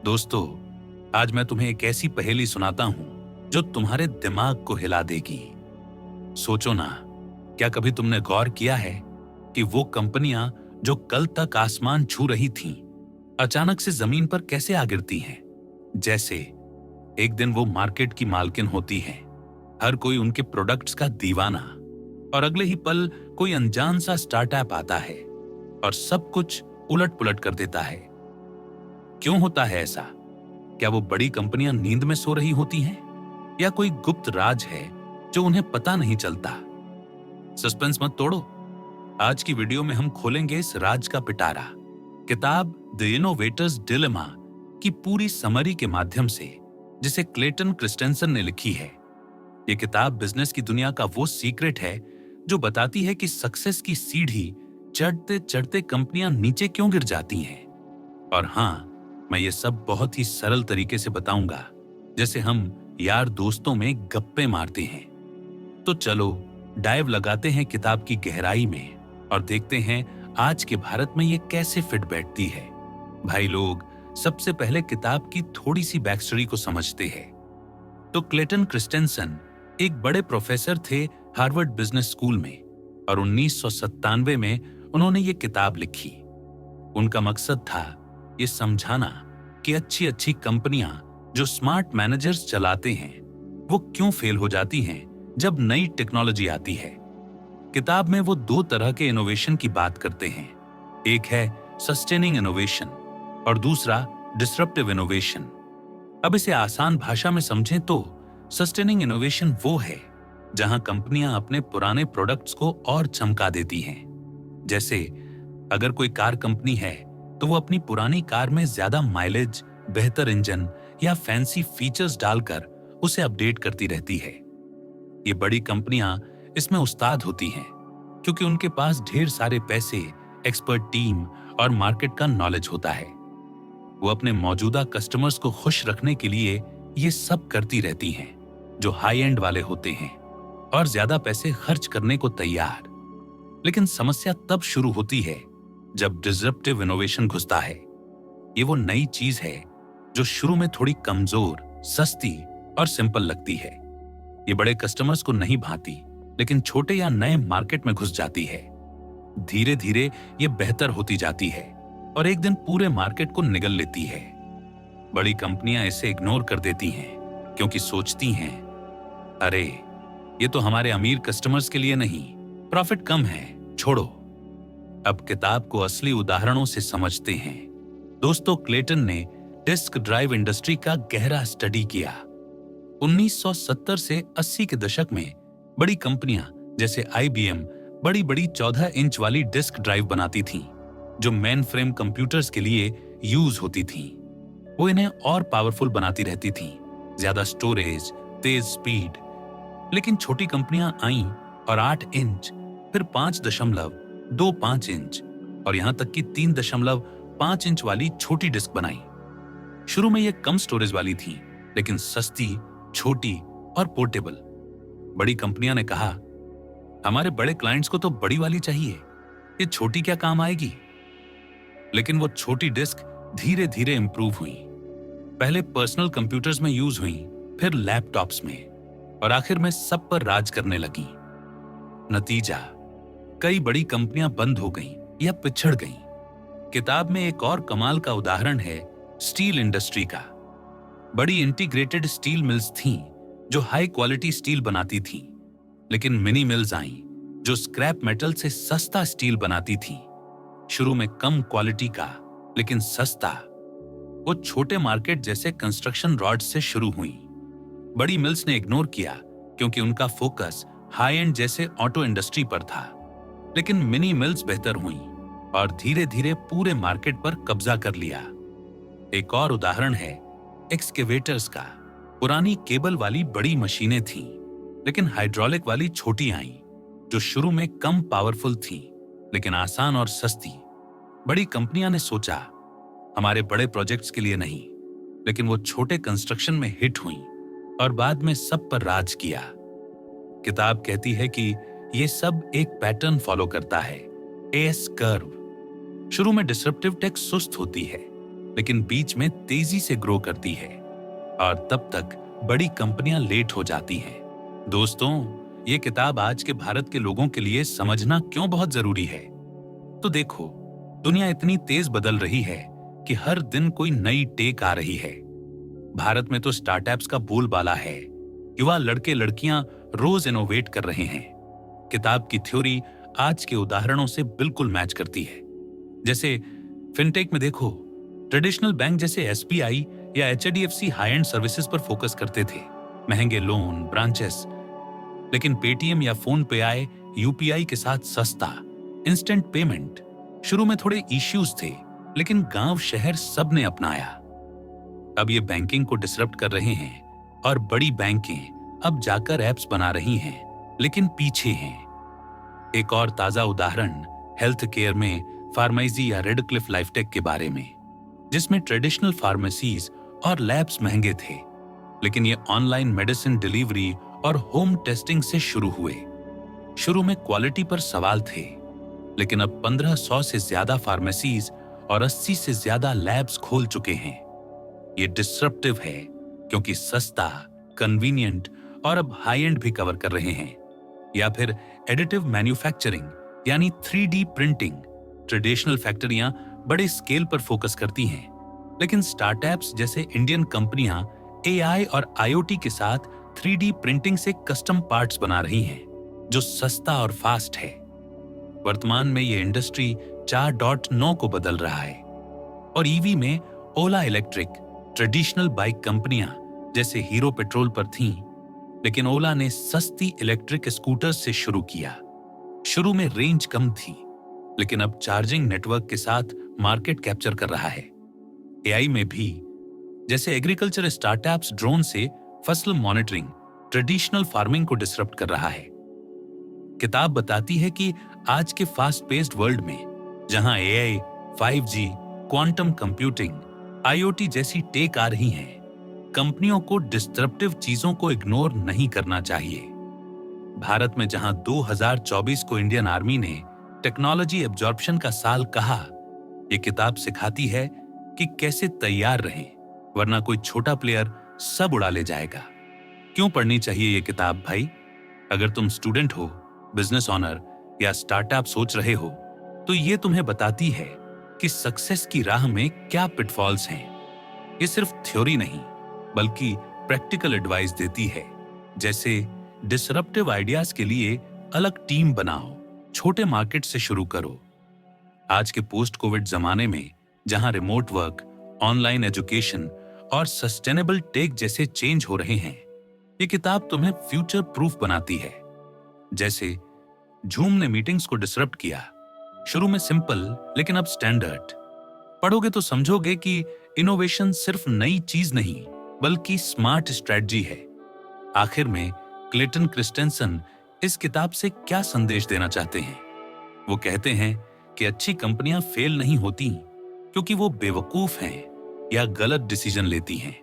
दोस्तों, आज मैं तुम्हें एक ऐसी पहेली सुनाता हूं जो तुम्हारे दिमाग को हिला देगी। सोचो ना, क्या कभी तुमने गौर किया है कि वो कंपनियां जो कल तक आसमान छू रही थीं, अचानक से जमीन पर कैसे आ गिरती हैं? जैसे एक दिन वो मार्केट की मालकिन होती हैं, हर कोई उनके प्रोडक्ट्स का दीवाना, और अगले ही पल कोई अनजान सा स्टार्टअप आता है और सब कुछ उलट पुलट कर देता है। क्यों होता है ऐसा? क्या वो बड़ी कंपनियां नींद में सो रही होती हैं, या कोई गुप्त राज है जो उन्हें पता नहीं चलता? सस्पेंस मत तोड़ो। आज की वीडियो में हम खोलेंगे इस राज का पिटारा, किताब द इनोवेटर्स डिलेमा की पूरी समरी के माध्यम से, जिसे क्लेटन क्रिस्टेंसन ने लिखी है। ये किताब बिजनेस की दुनिया का वो सीक्रेट है जो बताती है कि सक्सेस की सीढ़ी चढ़ते चढ़ते कंपनियां नीचे क्यों गिर जाती हैं। और हां, मैं ये सब बहुत ही सरल तरीके से बताऊंगा, जैसे हम यार दोस्तों में गप्पे मारते हैं। तो चलो डाइव लगाते हैं किताब की गहराई में और देखते हैं आज के भारत में ये कैसे फिट बैठती है। भाई लोग, सबसे पहले किताब की थोड़ी सी बैकस्टोरी को समझते हैं। तो क्लेटन क्रिस्टेंसन एक बड़े प्रोफेसर थे हार्वर्ड बिजनेस स्कूल में, और 1997 में उन्होंने ये किताब लिखी। उनका मकसद था ये समझाना कि अच्छी अच्छी कंपनियां जो स्मार्ट मैनेजर्स चलाते हैं, वो क्यों फेल हो जाती हैं जब नई टेक्नोलॉजी आती है। किताब में वो दो तरह के इनोवेशन की बात करते हैं। एक है सस्टेनिंग इनोवेशन और दूसरा डिसरप्टिव इनोवेशन। अब इसे आसान भाषा में समझें तो सस्टेनिंग इनोवेशन वो है जहां कंपनियां अपने पुराने प्रोडक्ट्स को और चमका देती हैं। जैसे अगर कोई कार कंपनी है तो वो अपनी पुरानी कार में ज्यादा माइलेज, बेहतर इंजन या फैंसी फीचर्स डालकर उसे अपडेट करती रहती है। ये बड़ी कंपनियां इसमें उस्ताद होती हैं क्योंकि उनके पास ढेर सारे पैसे, एक्सपर्ट टीम और मार्केट का नॉलेज होता है। वो अपने मौजूदा कस्टमर्स को खुश रखने के लिए ये सब करती रहती हैं, जो हाई एंड वाले होते हैं और ज्यादा पैसे खर्च करने को तैयार। लेकिन समस्या तब शुरू होती है जब डिसरप्टिव इनोवेशन घुसता है। ये वो नई चीज है जो शुरू में थोड़ी कमजोर, सस्ती और सिंपल लगती है। ये बड़े कस्टमर्स को नहीं भाती, लेकिन छोटे या नए मार्केट में घुस जाती है। धीरे धीरे ये बेहतर होती जाती है और एक दिन पूरे मार्केट को निगल लेती है। बड़ी कंपनियां इसे इग्नोर कर देती हैं क्योंकि सोचती हैं, अरे ये तो हमारे अमीर कस्टमर्स के लिए नहीं, प्रॉफिट कम है, छोड़ो। अब किताब को असली उदाहरणों से समझते हैं। दोस्तों, क्लेटन ने डिस्क ड्राइव इंडस्ट्री का गहरा स्टडी किया। 1970 से 80 के दशक में बड़ी कंपनियां जैसे IBM बड़ी बड़ी 14 इंच वाली डिस्क ड्राइव बनाती थीं, जो मेन फ्रेम कंप्यूटर्स के लिए यूज होती थीं। वो इन्हें और पावरफुल बनाती रहती थीं, ज्यादा स्टोरेज, तेज स्पीड। लेकिन छोटी कंपनियां आईं और 8 इंच, फिर 5.25 इंच और यहां तक कि 3.5 इंच वाली छोटी डिस्क बनाई। शुरू में ये कम स्टोरेज वाली थी, लेकिन सस्ती, छोटी और पोर्टेबल। बड़ी कंपनियां ने कहा, हमारे बड़े क्लाइंट्स को तो बड़ी वाली चाहिए, ये छोटी क्या काम आएगी। लेकिन वो छोटी डिस्क धीरे धीरे इंप्रूव हुई। पहले पर्सनल कंप्यूटर्स में यूज हुई, फिर लैपटॉप्स में, और आखिर में सब पर राज करने लगी। नतीजा, कई बड़ी कंपनियां बंद हो गईं या पिछड़ गईं। किताब में एक और कमाल का उदाहरण है स्टील इंडस्ट्री का। बड़ी इंटीग्रेटेड स्टील मिल्स थीं जो हाई क्वालिटी स्टील बनाती थीं, लेकिन मिनी मिल्स आईं जो स्क्रैप मेटल से सस्ता स्टील बनाती थीं। शुरू में कम क्वालिटी का, लेकिन सस्ता। वो छोटे मार्केट जैसे कंस्ट्रक्शन रॉड्स से शुरू हुई। बड़ी मिल्स ने इग्नोर किया क्योंकि उनका फोकस हाई एंड जैसे ऑटो इंडस्ट्री पर था। लेकिन मिनी मिल्स बेहतर हुई और धीरे धीरे पूरे मार्केट पर कब्जा कर लिया। एक और उदाहरण है एक्सकेवेटर्स का। पुरानी केबल वाली बड़ी मशीनें थीं, लेकिन हाइड्रोलिक वाली छोटी आईं, जो शुरू में कम पावरफुल थीं, लेकिन आसान और सस्ती। बड़ी कंपनियां ने सोचा, हमारे बड़े प्रोजेक्ट्स के लिए नहीं, लेकिन वो छोटे कंस्ट्रक्शन में हिट हुई और बाद में सब पर राज किया। किताब कहती है कि ये सब एक पैटर्न फॉलो करता है, एस कर्व। शुरू में डिसरप्टिव टेक सुस्त होती है, लेकिन बीच में तेजी से ग्रो करती है और तब तक बड़ी कंपनियां लेट हो जाती हैं। दोस्तों, ये किताब आज के भारत के लोगों के लिए समझना क्यों बहुत जरूरी है। तो देखो, दुनिया इतनी तेज बदल रही है कि हर दिन कोई नई टेक आ रही है। भारत में तो स्टार्टअप्स का बोलबाला है। युवा लड़के लड़कियां रोज इनोवेट कर रहे हैं। किताब की थ्योरी आज के उदाहरणों से बिल्कुल मैच करती है। जैसे फिनटेक में देखो, ट्रेडिशनल बैंक जैसे एसबीआई या एचडीएफसी हाई एंड सर्विसेज पर फोकस करते थे, महंगे लोन, ब्रांचेस। लेकिन पेटीएम या फोन पे आए यूपीआई के साथ सस्ता इंस्टेंट पेमेंट। शुरू में थोड़े इश्यूज थे, लेकिन गांव शहर सब ने अपनाया। अब ये बैंकिंग को डिसरप्ट कर रहे हैं और बड़ी बैंकें अब जाकर एप्स बना रही हैं, लेकिन पीछे हैं। एक और ताजा उदाहरण हेल्थ केयर में फार्मेसी या रेड क्लिफ लाइफटेक के बारे में, जिसमें ट्रेडिशनल फार्मेसीज और लैब्स महंगे थे, लेकिन ये ऑनलाइन मेडिसिन डिलीवरी और होम टेस्टिंग से शुरू हुए। शुरू में क्वालिटी पर सवाल थे, लेकिन अब 1500 से ज्यादा फार्मेसीज और 80 से ज्यादा लैब्स खोल चुके हैं। ये डिसरप्टिव है क्योंकि सस्ता, कन्वीनियंट और अब हाई एंड भी कवर कर रहे हैं। या फिर एडिटिव मैन्युफैक्चरिंग यानी 3D प्रिंटिंग। ट्रेडिशनल फैक्ट्रियां बड़े स्केल पर फोकस करती हैं, लेकिन स्टार्टअप्स जैसे इंडियन कंपनियां एआई और आईओटी के साथ 3D प्रिंटिंग से कस्टम पार्ट्स बना रही हैं, जो सस्ता और फास्ट है। वर्तमान में ये इंडस्ट्री 4.9 को बदल रहा है। और ईवी में ओला इलेक्ट्रिक, ट्रेडिशनल बाइक कंपनियां जैसे हीरो पेट्रोल पर थीं, लेकिन ओला ने सस्ती इलेक्ट्रिक स्कूटर से शुरू किया। शुरू में रेंज कम थी, लेकिन अब चार्जिंग नेटवर्क के साथ मार्केट कैप्चर कर रहा है। एआई में भी, जैसे एग्रीकल्चर स्टार्टअप्स ड्रोन से फसल मॉनिटरिंग ट्रेडिशनल फार्मिंग को डिसरप्ट कर रहा है। किताब बताती है कि आज के फास्ट पेस्ड वर्ल्ड में, जहां AI, 5G, quantum computing, IoT जैसी टेक आ रही हैं, कंपनियों को डिस्ट्रप्टिव चीजों को इग्नोर नहीं करना चाहिए। भारत में जहां 2024 को इंडियन आर्मी ने टेक्नोलॉजी एब्जॉर्प्शन का साल कहा, ये किताब सिखाती है कि कैसे तैयार रहें, वरना कोई छोटा प्लेयर सब उड़ा ले जाएगा। क्यों पढ़नी चाहिए ये किताब भाई? अगर तुम स्टूडेंट हो, बिजनेस ऑनर या स्टार्टअप सोच रहे हो, तो ये तुम्हें बताती है कि सक्सेस की राह में क्या पिटफॉल्स हैं। ये सिर्फ थ्योरी नहीं, बल्कि प्रैक्टिकल एडवाइस देती है, जैसे डिसरप्टिव आइडियाज के लिए अलग टीम बनाओ, छोटे मार्केट से शुरू करो। आज के पोस्ट कोविड जमाने में, जहां रिमोट वर्क, ऑनलाइन एजुकेशन और सस्टेनेबल टेक जैसे चेंज हो रहे हैं, ये किताब तुम्हें फ्यूचर प्रूफ बनाती है। जैसे जूम ने मीटिंग्स को डिसरप्ट किया, शुरू में सिंपल लेकिन अब स्टैंडर्ड। पढ़ोगे तो समझोगे कि इनोवेशन सिर्फ नई चीज नहीं, बल्कि स्मार्ट स्ट्रेटजी है। आखिर में क्लेटन क्रिस्टेंसन इस किताब से क्या संदेश देना चाहते हैं? वो कहते हैं कि अच्छी कंपनियां फेल नहीं होती क्योंकि वो बेवकूफ हैं या गलत डिसीजन लेती हैं,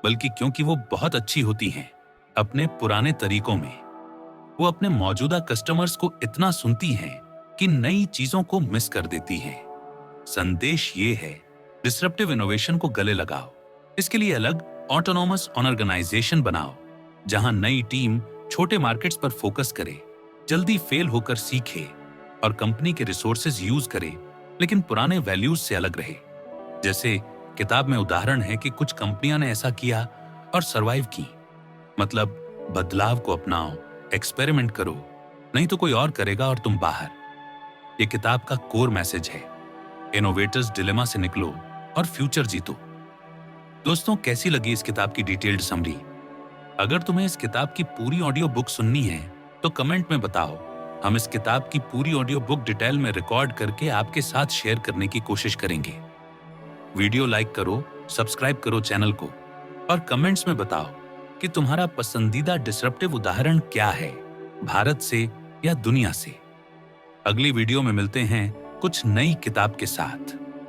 बल्कि क्योंकि वो बहुत अच्छी होती हैं अपने पुराने तरीकों में। वो अपने मौजूदा कस्टमर्स को इतना सुनती हैं कि नई चीजों को मिस कर देती हैं। संदेश ये है, डिसरप्टिव इनोवेशन को गले लगाओ। इसके लिए अलग ऑटोनोमस ऑर्गेनाइजेशन बनाओ, जहां नई टीम छोटे मार्केट्स पर फोकस करे, जल्दी फेल होकर सीखे और कंपनी के रिसोर्सेज यूज करे, लेकिन पुराने वैल्यूज से अलग रहे। जैसे किताब में उदाहरण है कि कुछ कंपनियां ने ऐसा किया और सरवाइव की। मतलब बदलाव को अपनाओ, एक्सपेरिमेंट करो, नहीं तो कोई और करेगा और तुम बाहर। ये किताब का कोर मैसेज है, इनोवेटर्स डिलेमा से निकलो और फ्यूचर जीतो। दोस्तों, कैसी लगी इस किताब की डिटेल्ड समरी? अगर तुम्हें इस किताब की पूरी ऑडियो बुक सुननी है तो कमेंट में बताओ। हम इस किताब की पूरी ऑडियो बुक डिटेल में रिकॉर्ड करके आपके साथ शेयर करने की कोशिश करेंगे। वीडियो लाइक करो, सब्सक्राइब करो चैनल को और कमेंट्स में बताओ कि तुम्हारा पसंदीदा डिसरप्टिव उदाहरण क्या है, भारत से या दुनिया से। अगली वीडियो में मिलते हैं कुछ नई किताब के साथ।